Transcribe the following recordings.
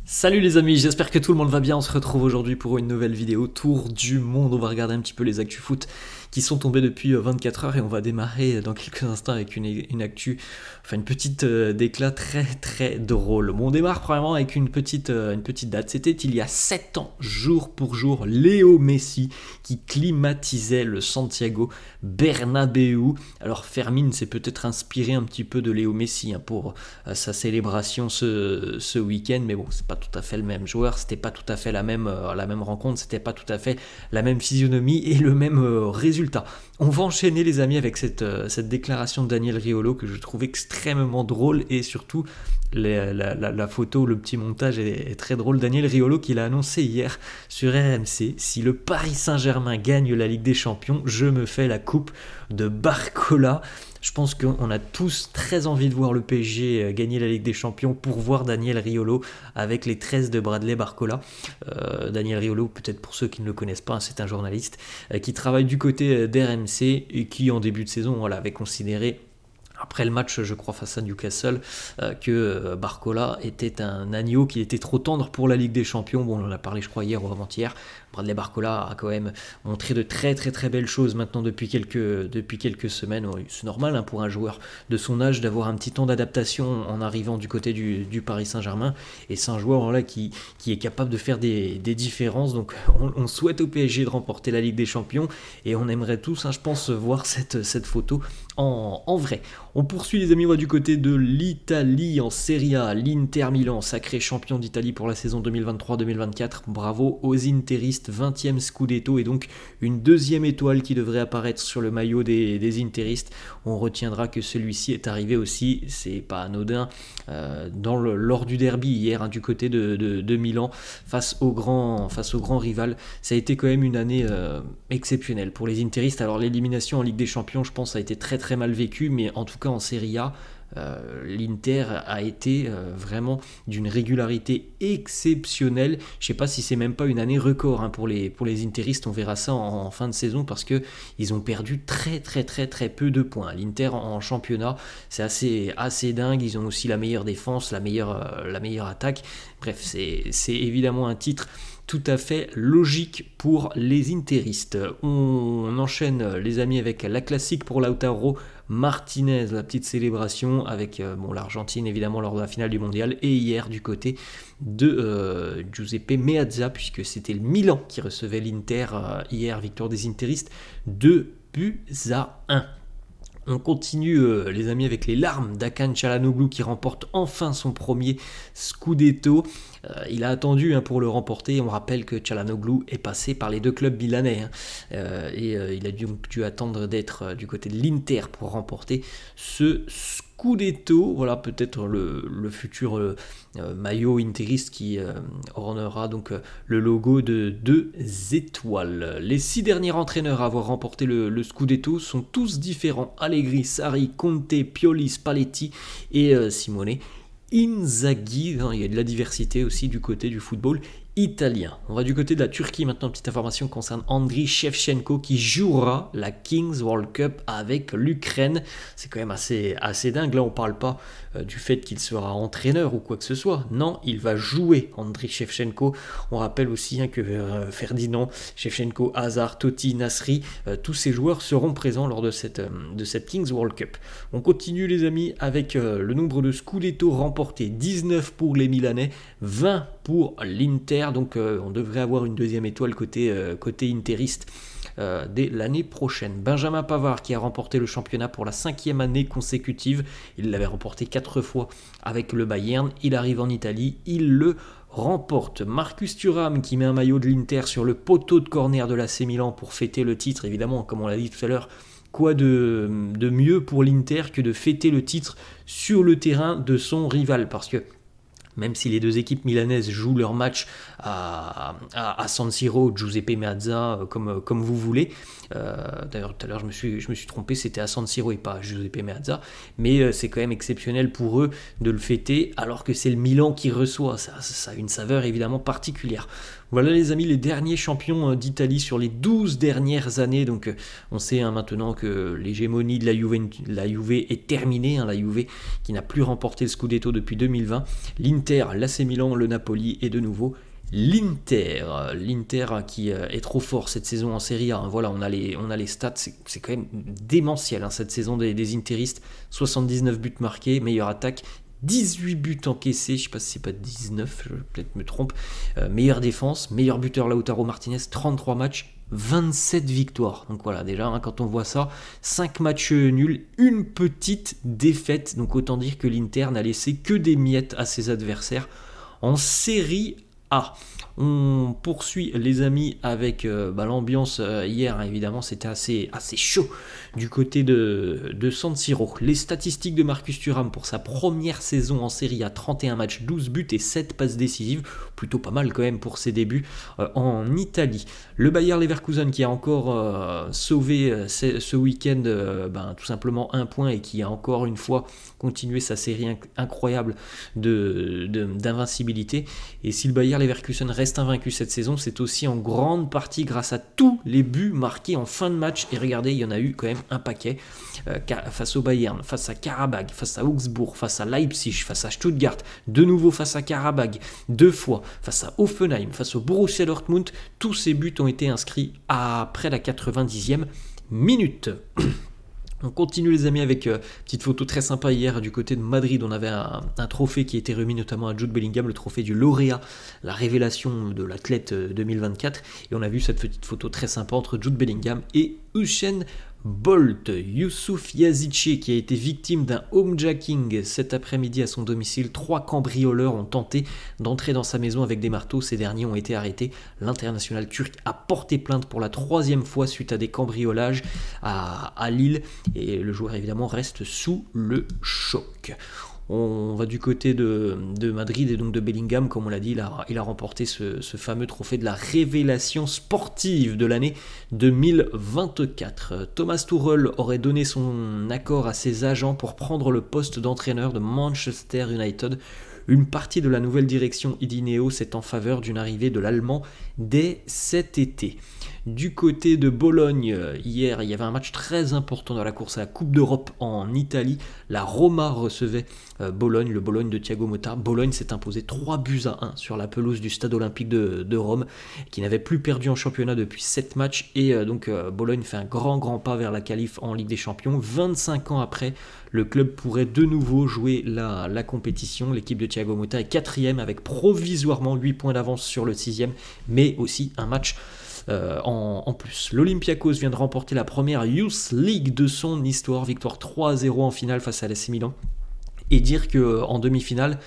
Salut les amis, j'espère que tout le monde va bien. On se retrouve aujourd'hui pour une nouvelle vidéo Tour du monde. On va regarder un petit peu les actus foot qui sont tombés depuis 24 heures et on va démarrer dans quelques instants avec une actu, enfin une petite déclat très drôle. Bon, on démarre premièrement avec une petite date. C'était il y a 7 ans, jour pour jour, Léo Messi qui climatisait le Santiago Bernabéu. Alors Fermine s'est peut-être inspiré un petit peu de Léo Messi pour sa célébration ce week-end, mais bon, c'est pas tout à fait le même joueur, c'était pas tout à fait la même rencontre, c'était pas tout à fait la même physionomie et le même résultat. On va enchaîner les amis avec cette déclaration de Daniel Riolo que je trouve extrêmement drôle et surtout la photo, le petit montage est très drôle. Daniel Riolo qui l'a annoncé hier sur RMC: si le Paris Saint-Germain gagne la Ligue des Champions, je me fais la coupe de Barcola. Je pense qu'on a tous très envie de voir le PSG gagner la Ligue des Champions pour voir Daniel Riolo avec les 13 de Bradley Barcola. Daniel Riolo, peut-être pour ceux qui ne le connaissent pas, c'est un journaliste qui travaille du côté d'RMC et qui en début de saison avait considéré, après le match, je crois, face à Newcastle, que Barcola était un agneau qui était trop tendre pour la Ligue des Champions. Bon, on en a parlé, je crois, hier ou avant-hier. Bradley Barcola a quand même montré de très belles choses maintenant depuis quelques semaines. C'est normal pour un joueur de son âge d'avoir un petit temps d'adaptation en arrivant du côté du Paris Saint-Germain. Et c'est un joueur là qui est capable de faire des différences. Donc on souhaite au PSG de remporter la Ligue des Champions et on aimerait tous, je pense, voir cette photo en vrai. On poursuit les amis, on va du côté de l'Italie en Serie A. L'Inter Milan, sacré champion d'Italie pour la saison 2023-2024. Bravo aux Interistes, 20e Scudetto et donc une deuxième étoile qui devrait apparaître sur le maillot des Interistes. On retiendra que celui-ci est arrivé aussi, c'est pas anodin, lors du derby hier du côté de Milan face au grand rival. Ça a été quand même une année exceptionnelle pour les Interistes. Alors l'élimination en Ligue des Champions, je pense, a été très mal vécue, mais en tout cas en Serie A, l'Inter a été vraiment d'une régularité exceptionnelle. Je ne sais pas si c'est même pas une année record pour les Interistes. On verra ça en fin de saison parce que ils ont perdu très peu de points. L'Inter en championnat, c'est assez dingue. Ils ont aussi la meilleure défense, la meilleure attaque. Bref, c'est évidemment un titre tout à fait logique pour les Interistes. On enchaîne les amis avec la classique pour Lautaro Martinez, la petite célébration avec l'Argentine évidemment lors de la finale du mondial, et hier du côté de Giuseppe Meazza, puisque c'était le Milan qui recevait l'Inter hier, victoire des Interistes 2-1. On continue les amis avec les larmes d'Hakan Çalhanoğlu qui remporte enfin son premier Scudetto. Il a attendu pour le remporter. On rappelle que Çalhanoğlu est passé par les deux clubs milanais et il a dû attendre d'être du côté de l'Inter pour remporter ce Scudetto. Voilà peut-être le futur maillot interiste qui ornera donc le logo de 2 étoiles. Les 6 derniers entraîneurs à avoir remporté le Scudetto sont tous différents: Allegri, Sarri, Conte, Pioli, Spalletti et Simone Inzaghi. Il y a de la diversité aussi du côté du football italien. On va du côté de la Turquie maintenant. Petite information concerne Andriy Shevchenko qui jouera la Kings World Cup avec l'Ukraine. C'est quand même assez dingue. Là on parle pas du fait qu'il sera entraîneur ou quoi que ce soit. Non, il va jouer, Andriy Shevchenko. On rappelle aussi que Ferdinand, Shevchenko, Hazard, Totti, Nasri, tous ces joueurs seront présents lors de cette Kings World Cup. On continue les amis avec le nombre de Scudetto remportés: 19 pour les Milanais, 20 pour l'Inter. Donc on devrait avoir une deuxième étoile côté interiste dès l'année prochaine. Benjamin Pavard qui a remporté le championnat pour la 5e année consécutive. Il l'avait remporté 4 fois avec le Bayern. Il arrive en Italie, il le remporte. Marcus Thuram qui met un maillot de l'Inter sur le poteau de corner de l'AC Milan pour fêter le titre. Évidemment, comme on l'a dit tout à l'heure, quoi de mieux pour l'Inter que de fêter le titre sur le terrain de son rival, parce que même si les deux équipes milanaises jouent leur match à San Siro, Giuseppe Meazza, comme vous voulez. D'ailleurs, tout à l'heure, je me suis trompé, c'était à San Siro et pas à Giuseppe Meazza. Mais c'est quand même exceptionnel pour eux de le fêter, alors que c'est le Milan qui reçoit. Ça a une saveur évidemment particulière. Voilà les amis, les derniers champions d'Italie sur les 12 dernières années. Donc on sait maintenant que l'hégémonie de la Juve est terminée. La Juve qui n'a plus remporté le Scudetto depuis 2020. L'Inter l'Inter, l'AC Milan, le Napoli et de nouveau l'Inter qui est trop fort cette saison en Serie A. Voilà, on a les stats, c'est quand même démentiel cette saison des Interistes. 79 buts marqués, meilleure attaque, 18 buts encaissés, je sais pas si c'est pas 19, je peut-être me trompe. Meilleure défense, meilleur buteur Lautaro Martinez, 33 matchs, 27 victoires. Donc voilà, déjà, quand on voit ça, 5 matchs nuls, une petite défaite. Donc autant dire que l'Inter n'a laissé que des miettes à ses adversaires en Serie A. On poursuit les amis avec l'ambiance hier, évidemment c'était assez chaud du côté de San Siro. Les statistiques de Marcus Thuram pour sa première saison en Serie A, 31 matchs, 12 buts et 7 passes décisives, plutôt pas mal quand même pour ses débuts en Italie. Le Bayer Leverkusen qui a encore sauvé ce week-end tout simplement un point et qui a encore une fois continué sa série incroyable d'invincibilité. Et si le Bayer Leverkusen reste invaincu cette saison, c'est aussi en grande partie grâce à tous les buts marqués en fin de match. Et regardez, il y en a eu quand même un paquet face au Bayern, face à Karabakh, face à Augsbourg, face à Leipzig, face à Stuttgart, de nouveau face à Karabakh, 2 fois face à Hoffenheim, face au Borussia Dortmund. Tous ces buts ont été inscrits après la 90e minute. On continue les amis avec petite photo très sympa hier du côté de Madrid. On avait un trophée qui a été remis notamment à Jude Bellingham, le trophée du lauréat, la révélation de l'athlète 2024. Et on a vu cette petite photo très sympa entre Jude Bellingham et Usain Bolt. Youssouf Yazici qui a été victime d'un homejacking cet après-midi à son domicile. 3 cambrioleurs ont tenté d'entrer dans sa maison avec des marteaux. Ces derniers ont été arrêtés. L'international turc a porté plainte pour la 3e fois suite à des cambriolages à Lille. Et le joueur évidemment reste sous le choc. On va du côté de Madrid et donc de Bellingham, comme on l'a dit, il a remporté ce fameux trophée de la révélation sportive de l'année 2024. Thomas Tuchel aurait donné son accord à ses agents pour prendre le poste d'entraîneur de Manchester United. Une partie de la nouvelle direction Idineo est en faveur d'une arrivée de l'Allemand dès cet été. Du côté de Bologne, hier, il y avait un match très important dans la course à la Coupe d'Europe en Italie. La Roma recevait Bologne, le Bologne de Thiago Motta. Bologne s'est imposé 3-1 sur la pelouse du stade olympique de Rome, qui n'avait plus perdu en championnat depuis 7 matchs. Et donc Bologne fait un grand pas vers la qualif en Ligue des Champions. 25 ans après, le club pourrait de nouveau jouer la compétition. L'équipe de Thiago Motta est 4e avec provisoirement 8 points d'avance sur le 6e, mais aussi un match en plus. L'Olympiakos vient de remporter la première Youth League de son histoire, victoire 3-0 en finale face à l'AC Milan. Et dire qu'en demi-finale,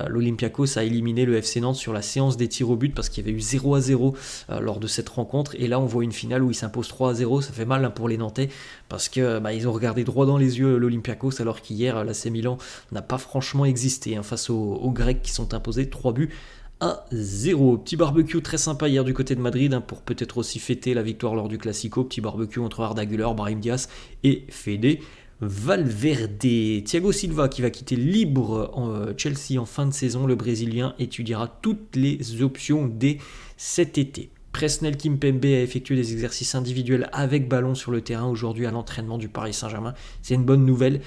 l'Olympiakos a éliminé le FC Nantes sur la séance des tirs au but parce qu'il y avait eu 0-0 lors de cette rencontre. Et là, on voit une finale où ils s'imposent 3-0. Ça fait mal pour les Nantais parce que ils ont regardé droit dans les yeux l'Olympiakos, alors qu'hier, l'AC Milan n'a pas franchement existé face aux Grecs qui sont imposés 3-1. Petit barbecue très sympa hier du côté de Madrid pour peut-être aussi fêter la victoire lors du Classico. Petit barbecue entre Arda Güler, Brahim Diaz et Fede Valverde. Thiago Silva qui va quitter libre Chelsea en fin de saison. Le Brésilien étudiera toutes les options dès cet été. Presnel Kimpembe a effectué des exercices individuels avec ballon sur le terrain aujourd'hui à l'entraînement du Paris Saint-Germain. C'est une bonne nouvelle.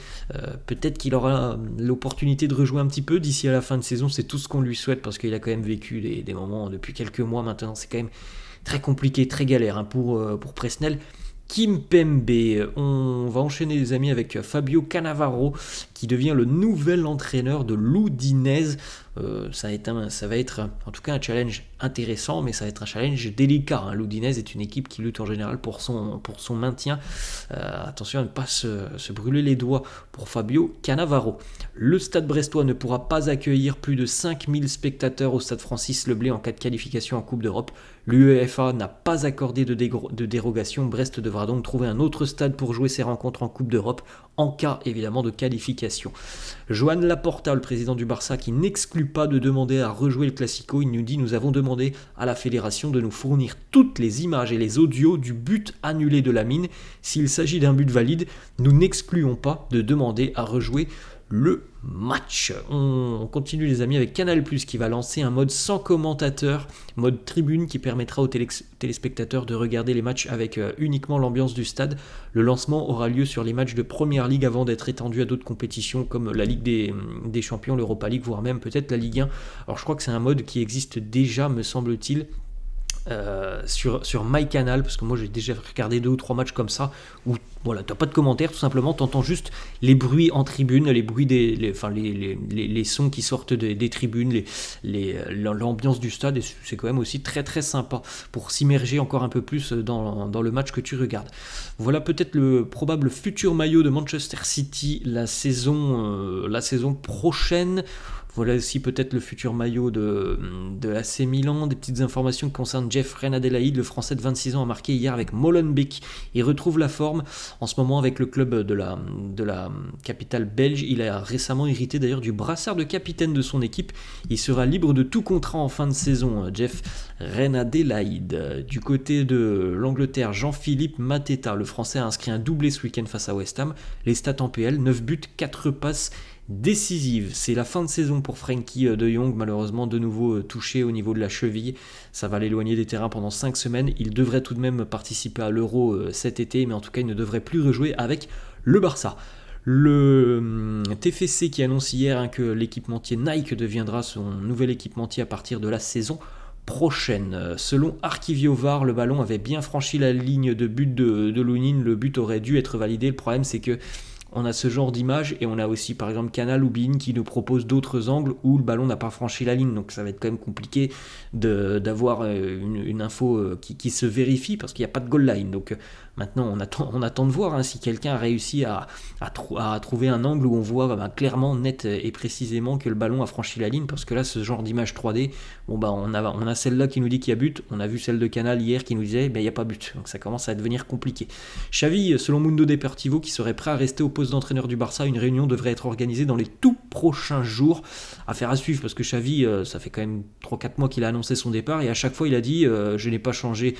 Peut-être qu'il aura l'opportunité de rejouer un petit peu d'ici à la fin de saison. C'est tout ce qu'on lui souhaite parce qu'il a quand même vécu des moments depuis quelques mois maintenant. C'est quand même très compliqué, très galère pour Presnel Kimpembe. On va enchaîner les amis avec Fabio Cannavaro qui devient le nouvel entraîneur de l'Udinese. Ça va être en tout cas un challenge intéressant, mais ça va être un challenge délicat. L'Udinese est une équipe qui lutte en général pour son maintien. Attention à ne pas se brûler les doigts pour Fabio Cannavaro. Le Stade brestois ne pourra pas accueillir plus de 5000 spectateurs au Stade Francis Leblay en cas de qualification en Coupe d'Europe. L'UEFA n'a pas accordé de dérogation. Brest devra donc trouver un autre stade pour jouer ses rencontres en Coupe d'Europe, en cas évidemment de qualification. Joan Laporta, le président du Barça, qui n'exclut pas de demander à rejouer le Classico, il nous dit: nous avons demandé à la fédération de nous fournir toutes les images et les audios du but annulé de Lamine. S'il s'agit d'un but valide, nous n'excluons pas de demander à rejouer le match. On continue les amis avec Canal+, qui va lancer un mode sans commentateur, mode tribune, qui permettra aux téléspectateurs de regarder les matchs avec uniquement l'ambiance du stade. Le lancement aura lieu sur les matchs de Première Ligue avant d'être étendu à d'autres compétitions comme la Ligue des Champions, l'Europa League, voire même peut-être la Ligue 1. Alors je crois que c'est un mode qui existe déjà, me semble-t-il, sur MyCanal, parce que moi j'ai déjà regardé 2 ou 3 matchs comme ça où voilà, t'as pas de commentaires, tout simplement t'entends juste les bruits en tribune, les bruits les sons qui sortent des tribunes, l'ambiance du stade, et c'est quand même aussi très très sympa pour s'immerger encore un peu plus dans le match que tu regardes. Voilà peut-être le probable futur maillot de Manchester City la saison prochaine. Voilà aussi peut-être le futur maillot de AC Milan. Des petites informations qui concernent Jeff Reine-Adélaïde, le français de 26 ans a marqué hier avec Molenbeek. Il retrouve la forme en ce moment avec le club de la capitale belge. Il a récemment hérité d'ailleurs du brassard de capitaine de son équipe. Il sera libre de tout contrat en fin de saison, Jeff Reine-Adélaïde. Du côté de l'Angleterre, Jean-Philippe Mateta, le français, a inscrit un doublé ce week-end face à West Ham. Les stats en PL, 9 buts, 4 passes décisive. C'est la fin de saison pour Frenkie de Jong, malheureusement de nouveau touché au niveau de la cheville. Ça va l'éloigner des terrains pendant 5 semaines. Il devrait tout de même participer à l'Euro cet été, mais en tout cas il ne devrait plus rejouer avec le Barça. Le TFC qui annonce hier que l'équipementier Nike deviendra son nouvel équipementier à partir de la saison prochaine. Selon Archivio-VAR, le ballon avait bien franchi la ligne de but de Lounine. Le but aurait dû être validé. Le problème c'est que on a ce genre d'image et on a aussi par exemple Canal ou beIN qui nous propose d'autres angles où le ballon n'a pas franchi la ligne, donc ça va être quand même compliqué d'avoir une info qui se vérifie parce qu'il n'y a pas de goal line. Donc maintenant on attend de voir si quelqu'un a réussi à trouver un angle où on voit clairement, net et précisément que le ballon a franchi la ligne, parce que là ce genre d'image 3D, on a celle-là qui nous dit qu'il y a but, on a vu celle de Canal hier qui nous disait il n'y a pas but, donc ça commence à devenir compliqué. Xavi, selon Mundo Deportivo, qui serait prêt à rester au poste d'entraîneur du Barça, une réunion devrait être organisée dans les tout prochains jours. Affaire à suivre, parce que Xavi, ça fait quand même 3-4 mois qu'il a annoncé son départ et à chaque fois il a dit je n'ai pas changé,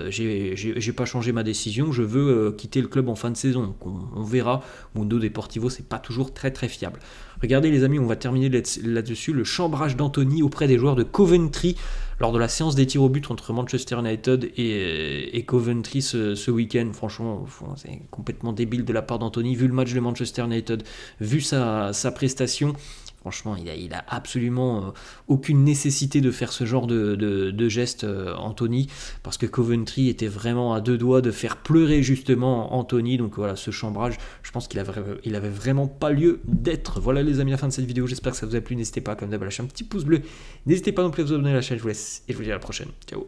j'ai pas changé ma décision, je veux quitter le club en fin de saison. Donc on verra. Mundo Deportivo, c'est pas toujours très très fiable. Regardez les amis, on va terminer là-dessus, le chambrage d'Antony auprès des joueurs de Coventry lors de la séance des tirs au but entre Manchester United et Coventry ce week-end. Franchement, c'est complètement débile de la part d'Antony, vu le match de Manchester United, vu sa prestation. Franchement, il a absolument aucune nécessité de faire ce genre de geste, Antony, parce que Coventry était vraiment à 2 doigts de faire pleurer justement Antony. Donc voilà, ce chambrage, je pense qu'il avait vraiment pas lieu d'être. Voilà les amis, la fin de cette vidéo, j'espère que ça vous a plu. N'hésitez pas, comme d'hab, à lâcher un petit pouce bleu. N'hésitez pas non plus à vous abonner à la chaîne, je vous laisse et je vous dis à la prochaine. Ciao.